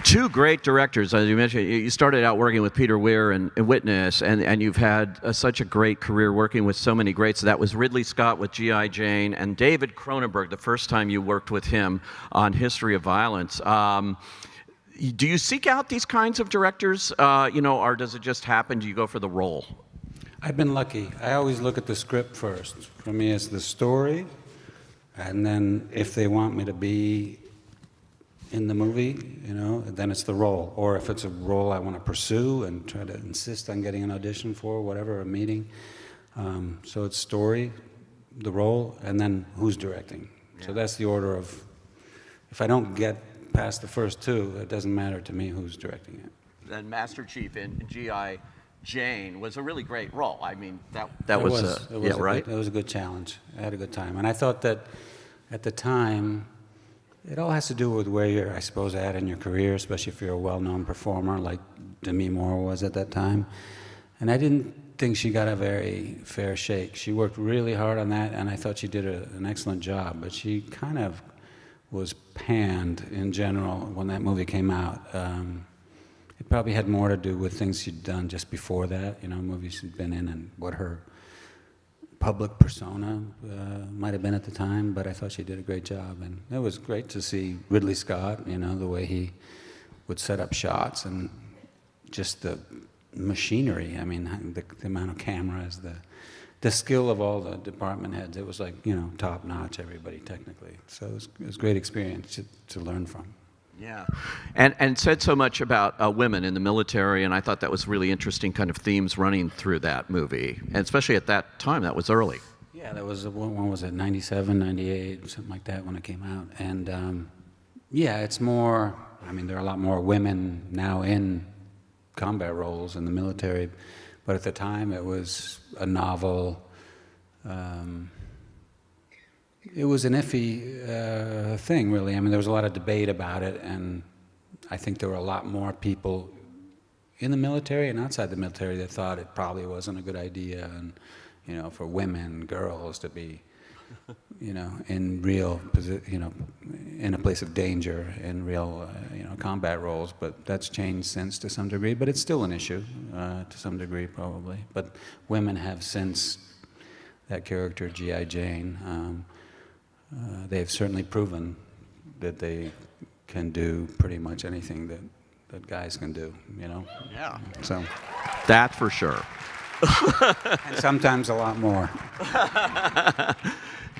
Two great directors, as you mentioned. You started out working with Peter Weir and Witness, and you've had such a great career working with so many greats. That was Ridley Scott with G.I. Jane, and David Cronenberg, the first time you worked with him on History of Violence. Do you seek out these kinds of directors, or does it just happen? Do you go for the role? I've been lucky. I always look at the script first. For me, it's the story, and then if they want me to be in the movie, then it's the role. Or if it's a role I want to pursue and try to insist on getting an audition for, whatever, a meeting. So it's story, the role, and then who's directing. Yeah. So that's the order of, if I don't get past the first two, it doesn't matter to me who's directing it. Then Master Chief in G.I. Jane was a really great role. I mean, that was right? It was a good challenge. I had a good time. And I thought that at the time, it all has to do with where you're, I suppose, at in your career, especially if you're a well-known performer like Demi Moore was at that time. And I didn't think she got a very fair shake. She worked really hard on that, and I thought she did an excellent job. But she kind of was panned in general when that movie came out. It probably had more to do with things she'd done just before that, movies she'd been in and what her public persona might have been at the time, but I thought she did a great job. And it was great to see Ridley Scott, the way he would set up shots and just the machinery. I mean, the amount of cameras, the skill of all the department heads. It was like, top notch, everybody technically. So it was a great experience to learn from. Yeah, and said so much about women in the military, and I thought that was really interesting kind of themes running through that movie, and especially at that time, that was early. Yeah, that was, when was it, 97, 98, something like that when it came out. And yeah, it's more, there are a lot more women now in combat roles in the military, but at the time it was a novel, it was an iffy thing, really. There was a lot of debate about it, and I think there were a lot more people in the military and outside the military that thought it probably wasn't a good idea, and for women, girls to be, in real, in a place of danger, in real, combat roles. But that's changed since to some degree. But it's still an issue to some degree, probably. But women have since that character, G.I. Jane. They've certainly proven that they can do pretty much anything that guys can do, Yeah. So that's for sure. And sometimes a lot more.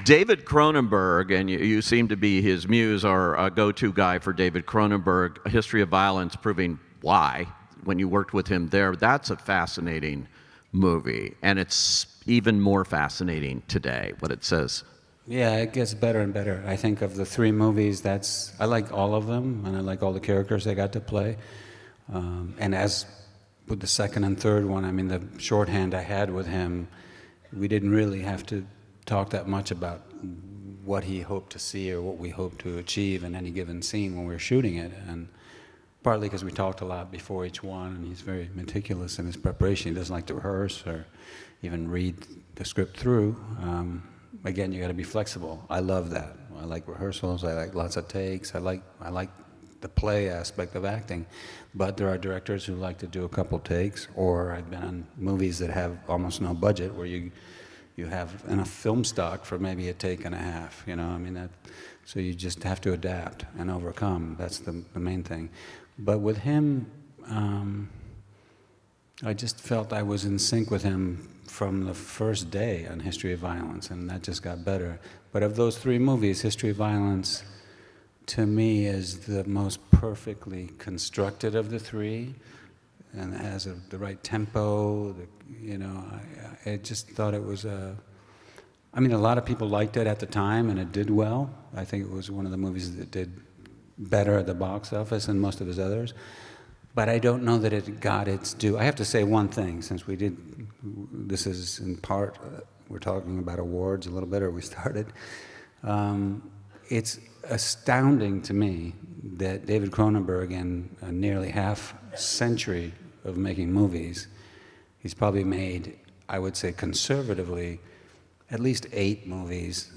David Cronenberg, and you seem to be his muse or a go-to guy for David Cronenberg, A History of Violence, proving why, when you worked with him there. That's a fascinating movie, and it's even more fascinating today, what it says. Yeah, it gets better and better. I think of the three movies, I like all of them, and I like all the characters they got to play. And as with the second and third one, the shorthand I had with him, we didn't really have to talk that much about what he hoped to see or what we hoped to achieve in any given scene when we were shooting it. And partly because we talked a lot before each one, and he's very meticulous in his preparation. He doesn't like to rehearse or even read the script through. Again, you got to be flexible. I love that. I like rehearsals. I like lots of takes. I like the play aspect of acting. But there are directors who like to do a couple takes, or I've been on movies that have almost no budget where you have enough film stock for maybe a take and a half. So you just have to adapt and overcome. That's the main thing. But with him, I just felt I was in sync with him from the first day on History of Violence, and that just got better. But of those three movies, History of Violence, to me, is the most perfectly constructed of the three, and it has the right tempo. I just thought it was a lot of people liked it at the time, and it did well. I think it was one of the movies that did better at the box office than most of his others. But I don't know that it got its due. I have to say one thing, since this is in part, we're talking about awards a little bit, or we started. It's astounding to me that David Cronenberg, in a nearly half century of making movies, he's probably made, I would say conservatively, at least 8 movies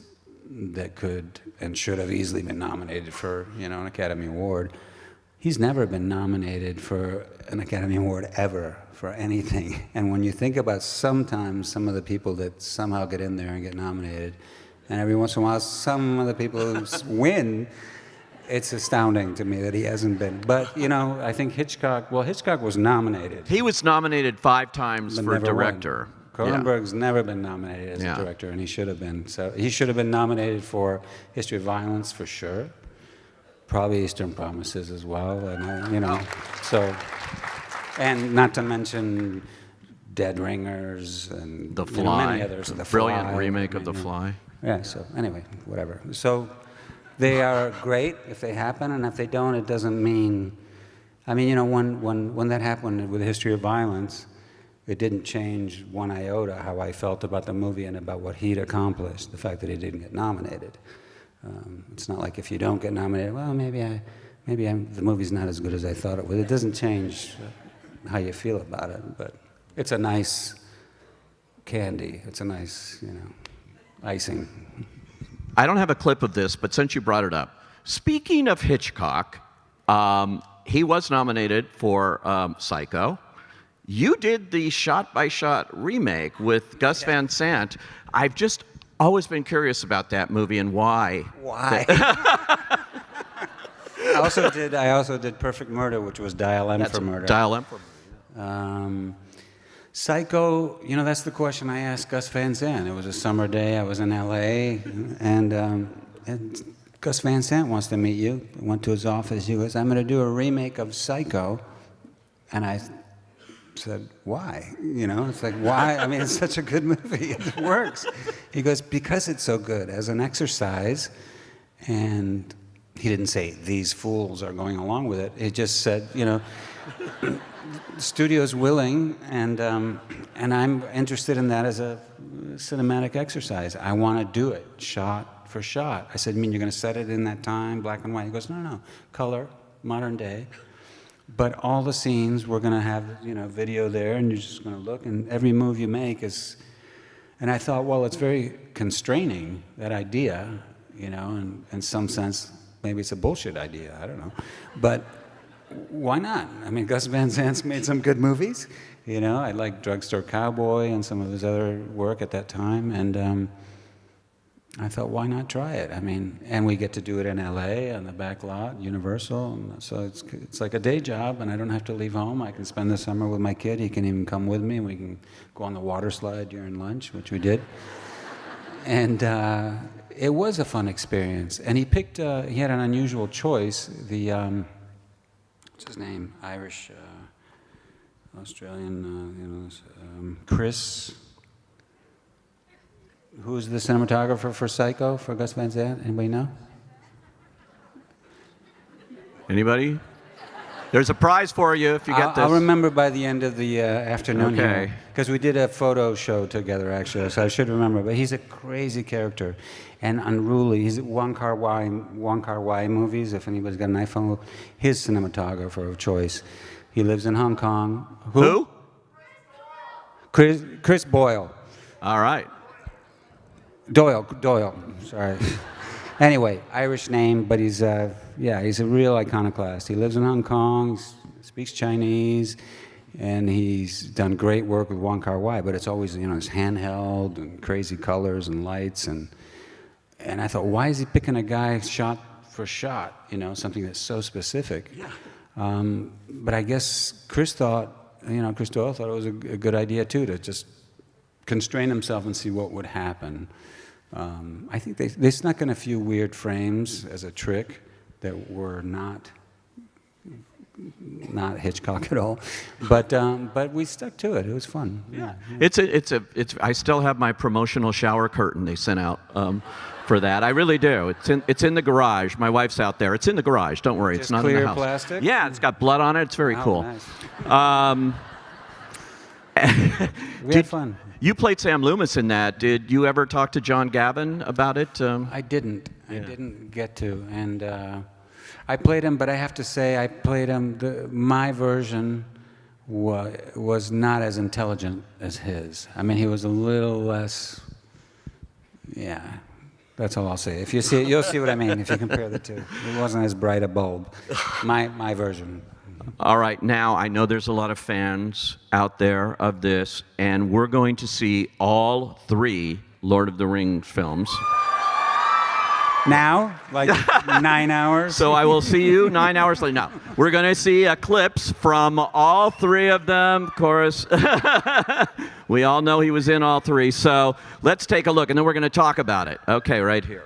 that could and should have easily been nominated for, an Academy Award. He's never been nominated for an Academy Award ever for anything. And when you think about sometimes some of the people that somehow get in there and get nominated, and every once in a while some of the people win, it's astounding to me that he hasn't been. But, I think Hitchcock was nominated. He was nominated 5 times for director. Cronenberg's never been nominated as a director, and he should have been. So he should have been nominated for History of Violence for sure. Probably Eastern Promises as well, and so, and not to mention Dead Ringers and The Fly, many others. The brilliant Fly, remake of The Fly. Yeah. So anyway, whatever. So they are great if they happen, and if they don't, it doesn't mean. I mean, when that happened with History of Violence, it didn't change one iota how I felt about the movie and about what he'd accomplished. The fact that he didn't get nominated. It's not like if you don't get nominated, well, maybe the movie's not as good as I thought it was. It doesn't change how you feel about it, but it's a nice candy. It's a nice, icing. I don't have a clip of this, but since you brought it up, speaking of Hitchcock, he was nominated for Psycho. You did the shot-by-shot remake with Gus Van Sant. I've just always been curious about that movie and why. Why? I also did Perfect Murder, which was Dial M for Murder. Dial M for Murder. Psycho, that's the question I asked Gus Van Sant. It was a summer day. I was in L.A. and Gus Van Sant wants to meet you. I went to his office. He goes, "I'm going to do a remake of Psycho," and I said, "Why?" It's like, why? I mean, it's such a good movie. It works. He goes, "Because it's so good as an exercise." And he didn't say, "These fools are going along with it." He just said, the studio's willing, and I'm interested in that as a cinematic exercise. I want to do it, shot for shot. I said, "You mean you're going to set it in that time, black and white?" He goes, no, color, modern day. But all the scenes, we're going to have, video there, and you're just going to look, and every move you make is... And I thought, well, it's very constraining, that idea, and in some sense, maybe it's a bullshit idea, I don't know. But why not? I mean, Gus Van Sant's made some good movies. I like Drugstore Cowboy and some of his other work at that time, and I thought, why not try it? I mean, and we get to do it in L.A. on the back lot, Universal, and so it's like a day job, and I don't have to leave home. I can spend the summer with my kid. He can even come with me, and we can go on the water slide during lunch, which we did. And it was a fun experience. And he picked, he had an unusual choice. The, what's his name? Irish, Australian, Chris... Who's the cinematographer for Psycho, for Gus Van Sant? Anybody know? Anybody? There's a prize for you if you get this. I'll remember by the end of the afternoon here. Because we did a photo show together, actually, so I should remember. But he's a crazy character and unruly. He's Wong Kar-wai movies, if anybody's got an iPhone. His cinematographer of choice. He lives in Hong Kong. Who? Chris Boyle. All right. Doyle, sorry. Anyway, Irish name, but he's a real iconoclast. He lives in Hong Kong, speaks Chinese, and he's done great work with Wong Kar-wai, but it's always, it's handheld and crazy colors and lights, and I thought, why is he picking a guy shot for shot, something that's so specific? Yeah. But I guess Chris Doyle thought it was a good idea too, to just constrain himself and see what would happen. I think they snuck in a few weird frames as a trick that were not Hitchcock at all, but we stuck to it. It was fun. Yeah. It's I still have my promotional shower curtain they sent out for that. I really do. It's in the garage. My wife's out there. It's in the garage. Don't worry. It's not in the house. Clear plastic? Yeah, it's got blood on it. It's very cool. Nice. We had fun. You played Sam Loomis in that. Did you ever talk to John Gavin about it? I didn't. I didn't get to. And I played him, but I have to say I played him. My version was not as intelligent as his. I mean, he was a little less, That's all I'll say. If you see it, you'll see what I mean if you compare the two. It wasn't as bright a bulb. My version. All right, now I know there's a lot of fans out there of this, and we're going to see all 3 Lord of the Rings films. Now? Like 9 hours? So I will see you 9 hours later. No, we're going to see clips from all 3 of them. Of course, we all know he was in all 3. So let's take a look, and then we're going to talk about it. Okay, right here.